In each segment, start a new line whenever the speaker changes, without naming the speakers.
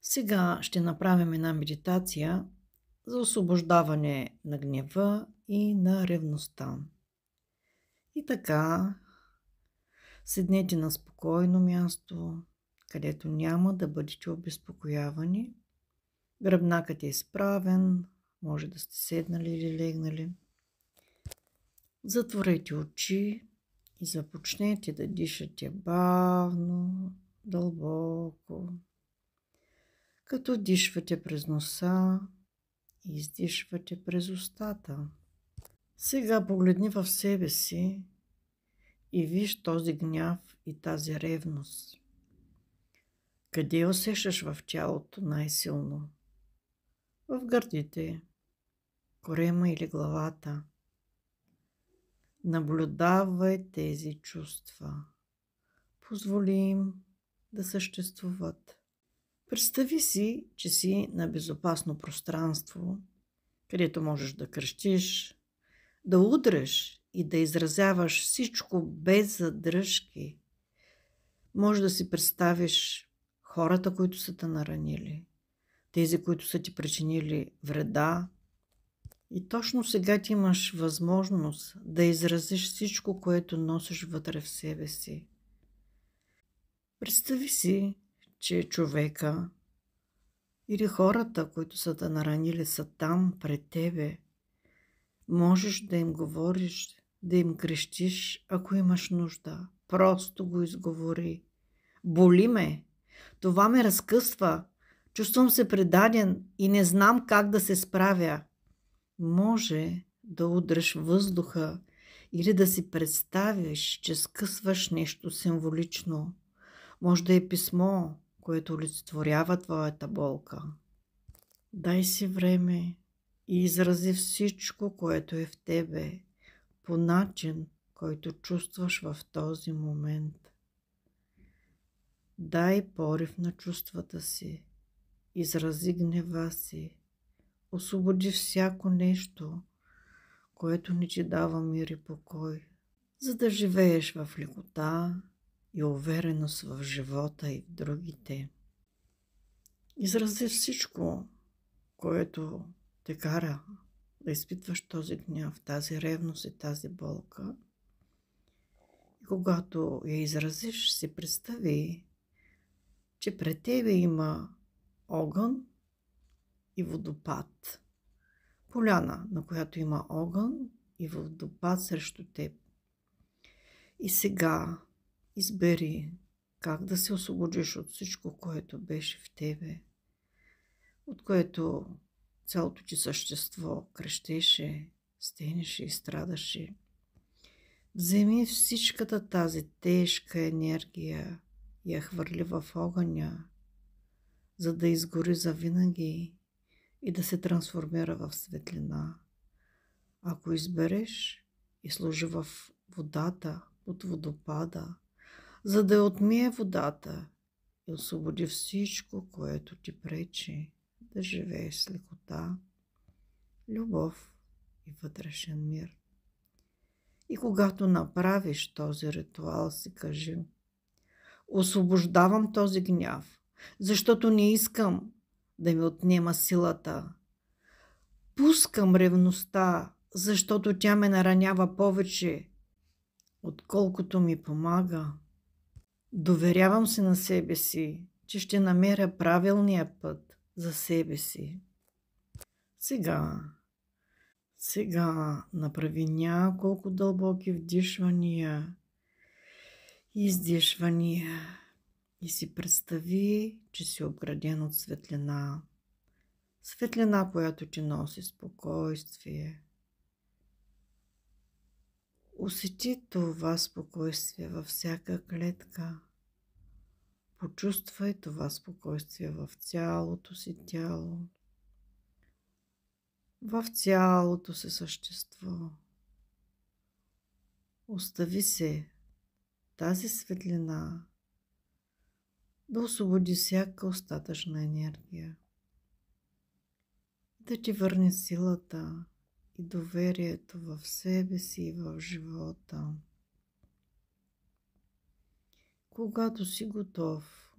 Сега ще направим една медитация за освобождаване на гнева и на ревността. И така, седнете на спокойно място, където няма да бъдете обезпокоявани. Гръбнакът е изправен, може да сте седнали или легнали. Затворете очи и започнете да дишате бавно, дълбоко. Като вдишвате през носа и издишвате през устата. Сега погледни в себе си и виж този гняв и тази ревност. Къде усещаш в тялото най-силно? В гърдите, корема или главата. Наблюдавай тези чувства. Позволи им да съществуват. Представи си, че си на безопасно пространство, където можеш да крещиш, да удреш и да изразяваш всичко без задръжки. Може да си представиш хората, които са те наранили, тези, които са ти причинили вреда. И точно сега ти имаш възможност да изразиш всичко, което носиш вътре в себе си. Представи си, че човека или хората, които са те наранили, са там пред тебе. Можеш да им говориш, да им крещиш, ако имаш нужда. Просто го изговори. Боли ме. Това ме разкъсва. Чувствам се предаден и не знам как да се справя. Може да удреш въздуха или да си представиш, че скъсваш нещо символично. Може да е писмо, което олицетворява твоята болка. Дай си време и изрази всичко, което е в тебе, по начин, който чувстваш в този момент. Дай порив на чувствата си, изрази гнева си, освободи всяко нещо, което не ти дава мир и покой, за да живееш в лекота и увереност в живота и в другите. Изрази всичко, което те кара да изпитваш този гняв, тази ревност и тази болка. И когато я изразиш, си представи, че пред тебе има огън и водопад. Поляна, на която има огън и водопад срещу теб. И сега избери как да се освободиш от всичко, което беше в тебе, от което цялото ти същество крещеше, стенеше и страдаше. Вземи всичката тази тежка енергия и я хвърли в огъня, за да изгори завинаги и да се трансформира в светлина. Ако избереш и сложи в водата от водопада, за да отмие водата и освободи всичко, което ти пречи да живееш с лекота, любов и вътрешен мир. И когато направиш този ритуал, си кажи: освобождавам този гняв, защото не искам да ми отнема силата. Пускам ревността, защото тя ме наранява повече, отколкото ми помага. Доверявам се на себе си, че ще намеря правилния път за себе си. Сега направи няколко дълбоки вдишвания и издишвания и си представи, че си обграден от светлина. Светлина, която ти носи спокойствие. Усети това спокойствие във всяка клетка. Почувствай това спокойствие в цялото си тяло, в цялото си същество. Остави се тази светлина да освободи всяка остатъчна енергия, да ти върне силата и доверието в себе си и в живота. Когато си готов,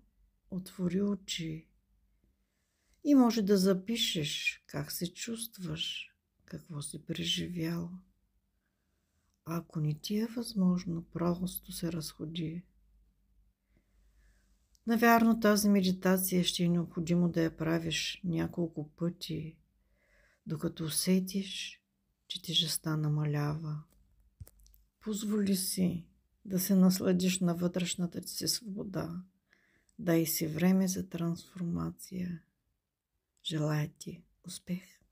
отвори очи И може да запишеш как се чувстваш, какво си преживял. А ако не ти е възможно, просто се разходи. Навярно тази медитация ще е необходимо да я правиш няколко пъти, докато усетиш, че тежестта намалява. Позволи си да се насладиш на вътрешната си свобода. Дай си време за трансформация. Желая ти успех!